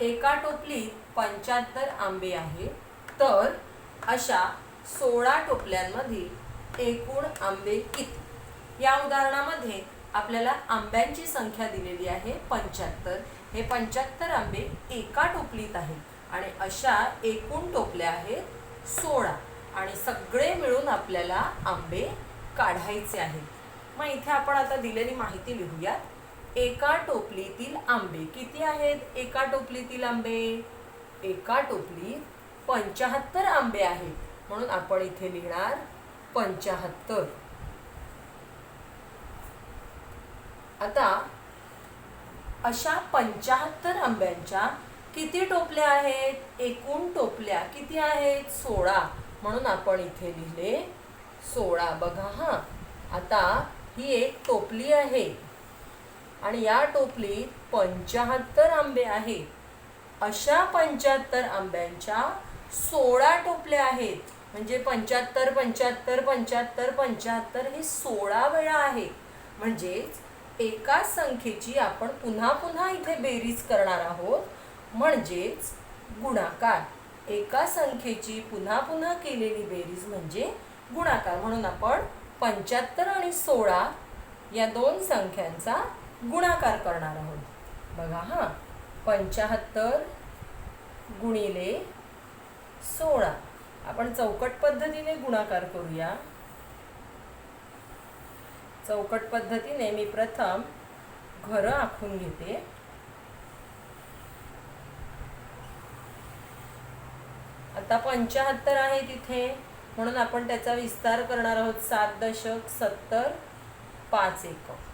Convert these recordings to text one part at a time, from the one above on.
एका टोपलीत 75 आंबे आहेत, तर अशा 16 टोपल्यांमध्ये एकूण आंबे किती? या उदाहरणामध्ये आपल्याला आंब्यांची संख्या दिलेली आहे 75. हे 75 आंबे एका टोपलीत आहेत आणि अशा एकूण टोपल्या आहेत 16 आणि सगळे मिळून आपल्याला आंबे काढायचे आहेत. मग इथे आपण आता दिलेली माहिती लिहूया. एका टोपलीतील आंबे किती आहेत? एका टोपलीतील आंबे, एका टोपलीत 75 आंबे आहेत, म्हणून आपण इथे लिहिणार 75. आता अशा 75 आंब्यांच्या किती टोपल्या आहेत? एकूण टोपल्या किती आहेत? 16, म्हणून आपण इथे लिहिले 16. बघा हा, आता ही एक टोपली आहे आणि या टोपलीत 75 आंबे आहेत. अशा 75 आंब्यांच्या 16 टोपल्या आहेत, म्हणजे 75 75 75 75 हे 16 वेळा आहे. म्हणजेच एका संख्येची आपण पुन्हा पुन्हा इथे बेरीज करणार आहोत, म्हणजेच गुणाकार. एका संख्येची पुन्हा पुन्हा केलेली बेरीज म्हणजे गुणाकार. म्हणून आपण 75 आणि 16 या दोन संख्यांचा गुणाकार करणार आहोत. बघा हा, 75 गुणिले 16. आपण चौकट पद्धतीने गुणाकार करूया. चौकट पद्धतीने मी प्रथम घरं आखून घेते. आता 75 आहे तिथे, म्हणून आपण त्याचा विस्तार करणार आहोत. 7 दशक 70 5 एकक.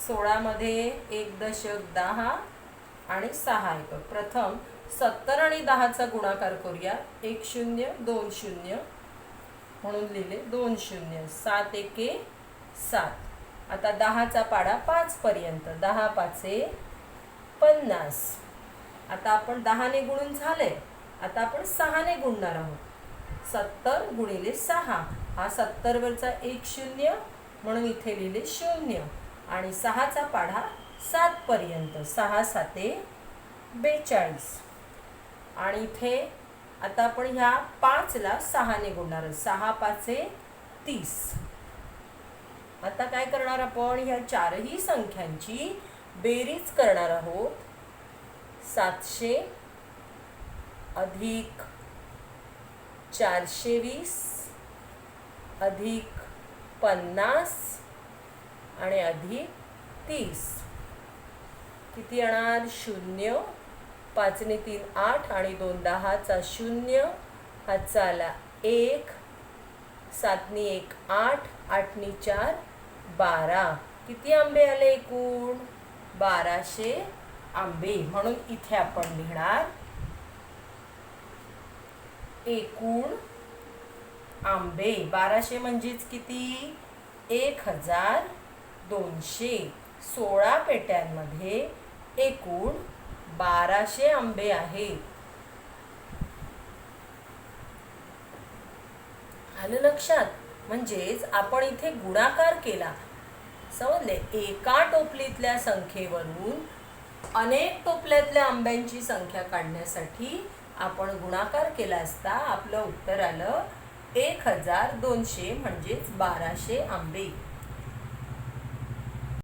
16 मध्ये 1 दशक 10 आणि 6 एकक. प्रथम 70 आणि 10चा गुणाकार करूया. 1 0 2 0 म्हणून लिहिले 2 0. 7 एके 7. आता 10चा पाढा 5 पर्यंत. 10 पाचे 50. आता आपण 10 ने गुणून झाले. आता आपण 6 ने गुणणार आहोत. 70 गुणिले 6. हा 70 वरचा 1 0 म्हणून इथे लिहिले 0 आणि 6चा पाढा 7 पर्यंत. 6 साते 42 आणि इथे आता आपण ह्या 5 ला 6 ने गुणणार आहोत. 6 पाचे 30. आता काय करणार आपण? ह्या चारही संख्यांची बेरीज करणार आहोत. 700 अधिक 420 अधिक 50 आणि अधिक 30 किती येणार? 0. 5 ने 3 8 आणि 2 10चा 0. हातचा आला 1. 7 ने 1 8. 8 ने 4 12. किती आंबे आले एकूण? 1200 आंबे. म्हणून इथे आपण लिहिणार एकूण आंबे. 1200 म्हणजेच किती? 1200. 16 पेट्यांमध्ये एकूण 1200 आंबे आहेत. आलं लक्षात? म्हणजेच आपण इथे गुणाकार केला. समजले? एका टोपलीतल्या संख्येवरून अनेक टोपल्यातल्या आंब्यांची संख्या काढण्यासाठी आपण गुणाकार केला असता आपलं उत्तर आलं 1200 म्हणजेच 1200 आंबे.